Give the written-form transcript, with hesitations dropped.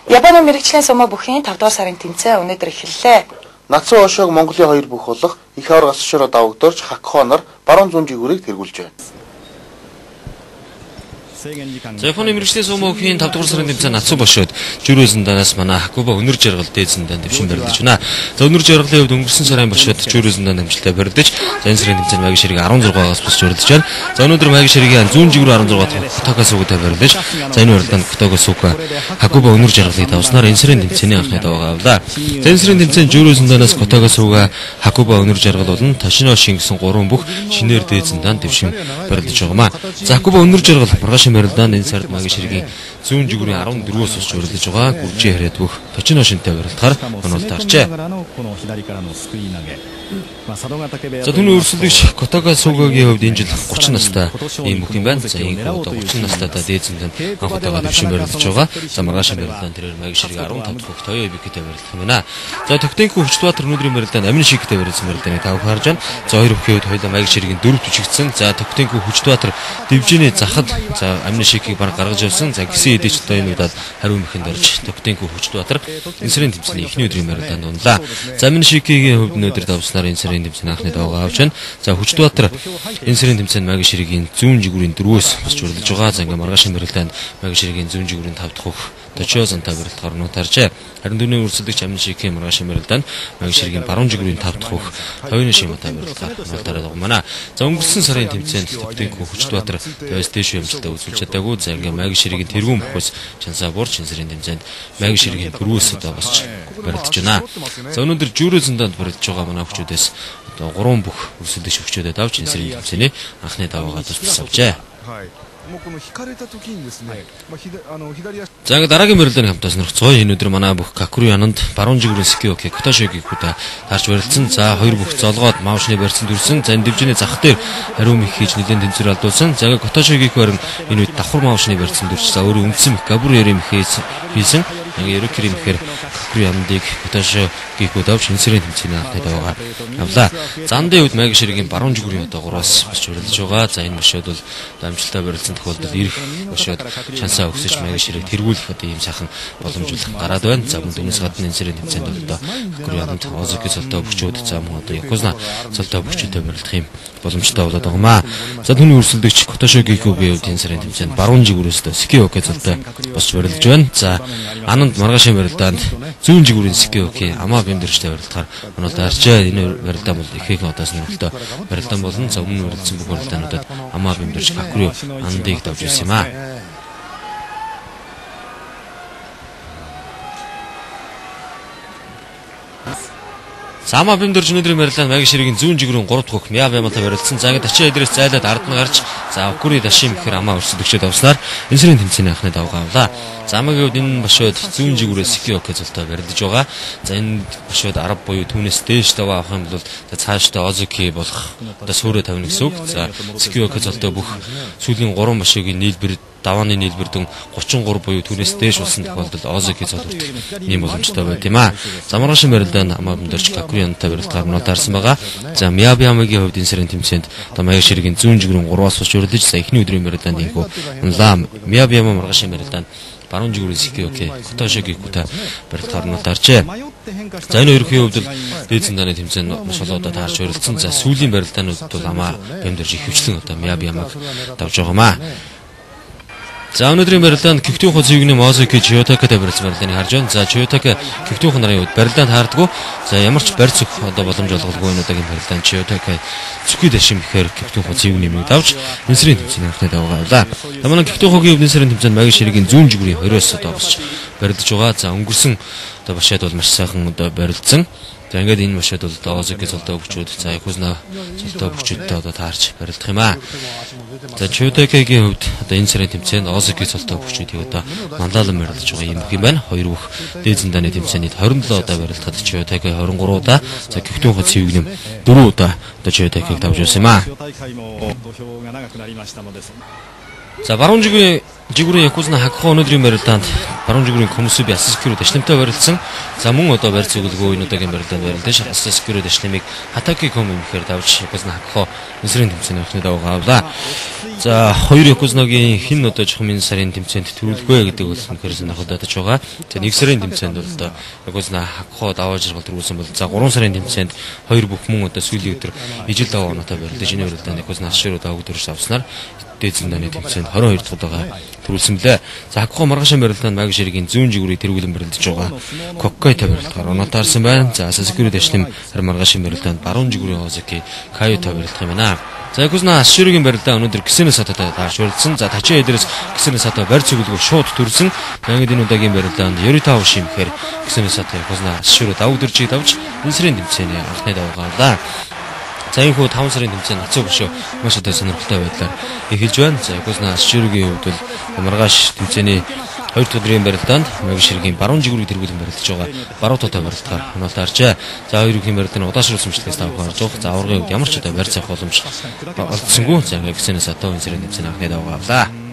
Японы мэрэгчлийн сумо бүхийн 5 дугаар сарын тэмцээн өнөөдөр эхэллээ. Нацуу Ошог Монголын хоёр бүх болох их авар гасшороо давагдорч Хакхо нар баруун зүүн жигүүрийг тэргүүлж байна. Японы мэрэгчлийн сумо бүхийн 5 дугаар сарын тэмцээн Нацуу бошоод Жюрөөсөн данаас манай Хакуба өнөр жаргал дээдсэн дан дэвшин барилдаж байна. За өнөр жаргалын хувьд өнгөрсөн сарын бошоод Жюрөөсөн дан амжилттай барилдаж, за энэ сарын тэмцээнд Маги Шириг 16-аас босч барилдаж байна. За өнөөдөр Маги Ширигийн зүүн жигүүр 16 Котога суугатай барилдаж, за энэ барилдаанд Котога сууга Хакуба өнөр жаргалыг давснаар энэ сарын тэмцээний анхны даваагаа авлаа. За энэ сарын тэмцээнд Жюрөөсөн данаас Котога сууга Хакуба өнөр жаргал болон Тошиношин гэсэн 3 бүх шинээр дээдсэн дан дэвшин барилдаж байгаамаа. За Хакуба өнөр жаргал маргааш барилдаанд энэ сард Маги Ширигийн зүүн жигүүрийн 14-өөс босч барилдаж байгаа. Гүржээ хараад бүх Тошиношинтай барилдахаар онолд харжээ. За түүний өрсөлдөгч Котога суугагийн хувьд энэ жил 30 настай ийм бүх юм байна. За энэ одоо 30 настайдаа дээдсэнд анх удаага дэвшин барилдаж байгаа. За маргааш барилдаанд тэрээр Маги Шириг 15 дахь Тойо Биктэй барилдах юм байна. За Төвтөнхөн Хүчбаатар өнөөдрийн барилдаанд Амин Шигтэй барилдсан барилдааны тавх харж байна. За хоёр бүхий хувьд хоёулаа Маги Ширигийн 4 түчигдсэн. За Төвтөнхөн Хүчбаатар дивжиний захад за Амин Шигийг баг гаргаж явсан. За гисэн эдэж одоо энэ удаад хариу мэхэнд орж Төвтөнхөн Хүчбаатар энэ сарын тэмцээний эхний өдрийн барилдаанд унлаа. За Амин Шигийн хувьд өнөөдөр давснаар энэ сарын тэмцээний анхны даваагаа авч байна. За Хүчбаатар энэ сарын тэмцээнд Маги Ширигийн зүүн жигүүрийн 4-өөс босч барилдаж байгаа. За ингээ маргаашийн барилдаанд Маги Ширигийн зүүн жигүүрийн 5 дахь хөх Точиозантай барилдахаар нутаржээ. Харин түүний өрсөлдөгч Амин Шигийн маргаашийн барилдаанд Маги Ширигийн баруун жигүүрийн 5 дахь хөх Тойоношиматай барилдахаар нутараад байгаа маа. За өнгөрсөн сарын тэмцээнд Төвтөнхөн Хүчбаатар тойс дэш амжилттай үзүүлж чадаагүй. За ингээ Маги Ширигийн тэргүүн бөхөөс чансаа буурч энэ сарын тэмцээнд Маги Ширигийн 4-өөс одоо босч барилдаж байна. За өнөөдөр Жюрөөсөн данд барилдаж байгаа манай хүчүүдээс одоо 3 бүх өрсөлдөгч хүчүүдэд авч энэ сарын тэмцээний анхны даваагаа тусалж авчээ. За ингээ дараагийн барилдааны хамтаас нөх цой энэ өдөр манай бүх Какури ананд баруун жигүүрийн Скиоки Котошогийг хүдэ таарч барилдсан. За хоёр бүх золгоод Маушны барьсан дүрсэн. За энэ дивжиний зах дээр хариу мэх хийж нэлээд тэнцвэр алдуулсан. За Котошогийг барин энэ үед давхар Маушны барьсан дүрс. За өөрөө өмцсөн Габуриери мехээс хийсэн. Ингээ ерөкрийн мэхээр Какури анандыг Котошогийг хүдэ авч энэ сарын тэмцээний анхны даваагаа авлаа. Зандын үед Маги Ширигийн баруун жигүүрийн одоо 3-аас босч барилдаж байгаа. За энэ бошоод бол амжилттай барилдсан тохиолдолд ирэх бошоод шансаа өгсөж Маги Шириг тэргүүлэх одоо ийм сайхан боломж гараад байна. За мөн түүнээс гадна энэ сарын тэмцээнд бол одоо Какури ананд Озоки цолтой бөхчүүд за мөн одоо Якузна цолтой бөхчүүдэд барилдах юм боломжтой болоод байгаа маа. За түүний өрсөлдөгч Котошогийн хувьд энэ сарын тэмцээнд баруун жигүүрээс Скиоки цолтой босч барилдаж байна. За ананд маргаашийн барилдаанд зүүн жигүүрийн Скиоки Амаа бэмдэрчтэй барилдахаар онол даарчээ. Энэ барилдаа бол ихээхэн одоо сонирхолтой барилдаан болон за өмнө барилдсан бүх барилдаануудад Амаа бэмдэрч Какури анандыг давж ирсэн юм аа. Сама бэмдэрч өнөөдрийн барилдаанд Маги Ширигийн зүүн жигүүрийн 3 дахь хөх Миябяматай барилдсан. За ингээд ачаа эдрээс зайлаад ард нь гарч за Какури Дашим гэхээр Амаа өрсөлдөгчөд авснаар энэ сарын тэмцээний анхны даваагаа авлаа. За Амагийн хувьд энэ бошоод зүүн жигүүрээс Скиоки золтой барилдаж байгаа. За энэ бошоод 10 буюу түүнээс дээш даваа авах юм бол цаашдаа Озоки болох одоо сүрэ тавина гэсэн үг. За Скиоки золтой бүх сүүлийн 3 бошоогийн нийлбэр давааны нийлбэр дүн 33 буюу түүнээс дээш болсон тохиолдолд Озоки цол хүртэх ийм боломжтой байт юм аа. За маргаашийн барилдаанд Амаа бэмдэрч Какури анандтай барилдахаар нотаарсан байгаа. За Миябямагийн хувьд энэ сарын тэмцээнд одоо Маги Ширигийн зүүн жигүүрийн 3-аас босч барилдаж за эхний өдрийн барилдаанд инхүү унлаа. Миябяма маргаашийн барилдаанд баруун жигүүрийн Скиоки Котошогийг хүдэ барилдахаар нотаарчээ. За энэ хоёрын хувьд бол дээдсэн дааны тэмцээнд маш олон удаа таарч барилдсан. За сүүлийн барилдаанууд бол Амаа бэмдэрч ихэвчлэн одоо Миябямаг давж байгаамаа. За өнөөдрийн барилдаанд Киктүүхэн цэвгний Мозоки Чиотакатай барилсан барилдааны харж байна. За Чиотака Киктүүхэн нарын үед барилдаанд хаардггүй. За ямар ч барь цөх одоо боломж олголгүй энэ удаагийн барилдаанд Чиотака цүхий дэшим гэхээр Киктүүхэн цэвгний нэмийг давж энэ сарын тэмцээний анхны даваагаа авлаа. За манай Киктүүхэнгийн энэ сарын тэмцээнд Маги Ширигийн зүүн жигүүрийн 20-оос одоо босч барилдаж байгаа. За өнгөрсөн одоо бошоод бол маш сайхан одоо барилдсан. За ингээд энэ бошоод бол Озоки цолтой бөхчүүд за Якузна цолтой бөхчүүдтэй одоо таарч барилдах юм аа. За Чиотакагийн хувьд одоо энэ сарын тэмцээнд Озоки цолтой бөхчүүдийг одоо манлайлан барилдаж байгаа юм юм байна. Хоёр бүх дээдсэн дааны тэмцээний 27 удаа барилдахад Чиотака 23 удаа, за Киктүүхэн цэвгнэм 4 удаа одоо Чиотакийг давж ирсэн юм аа. За баруун жигүүрийн жигүүрийн Якузна Хакхо өнөөдрийн барилдаанд баруун жигүүрийн Комусуби Асаскүрүү дэшлэмтэй барилдсан. За мөн одоо барь цуглгүй энэ удаагийн барилдаанд барилдаж Асаскүрүү дэшлэмийг Хатаки Коми мэхээр давж Якузна Хакхо энсрийн тэмцээний анхны давгаа авлаа. За хоёр Якузнагийн хин одоо жоохон энэ сарын тэмцээнд төрүүлгүй гэдэг бол үнэхээр сонирхолтой татж байгаа. За 1 сарын тэмцээнд бол одоо Якузна Хакхо даваа жаргал төрүүлсэн бол за 3 сарын тэмцээнд хоёр бүх мөн одоо сүүлийн өдөр ижил даваа оноотой барилдаж энэ барилдаанд Якузна Асшируу даваа төрүүлж авснаар дээд зэндааны тэмцээнд 22 дахь удаага төрүүлсэн блэ. За Хакхо маргаашийн барилдаанд Маги Ширэгийн зүүн жигүүрийг тэргүүлэн барилдаж байгаа. Коккой тавиралтаар онотаарсан байна. За Асаскүрүү дэшлэм маргаашийн барилдаанд баруун жигүүрийн Озаки Каю тавиралдах юм байна. За Якузна Асширэгийн барилдаа өнөөдөр Кисэнэ Сататай дааш барилдсан. За Тачи эдрэс Кисэнэ Сата барь цуглгүй шууд төрсөн. Манайд энэ удаагийн барилдаанд Yorita Ушимхээр Кисэнэ Сата Якузна Асшируу давуу дөржийг давж энсрийн тэмцээний анхны давгаа авлаа. За энэ хүү 5 сарын тэмцээнд нацуу бошоо маш одоо сонирхолтой байдлаар эхэлж байна. За Якузна Асшируугийн хувьд бол маргааш тэмцээний 2 дахь өдрийн барилдаанд Маги Ширэгийн баруун жигүүрийг тэргүүлэн барилдаж байгаа. Баруутуудаа барилдахаар хөнөөлтаарчээ. За хоёрын барилдааны удаашруулсан мэтлээс тавх харж байгаа. За аваргын хувьд ямар ч одоо барь цах боломж олдсонгүй. За Кисэнэ Сата энсрийн тэмцээний анхны давгаа авлаа.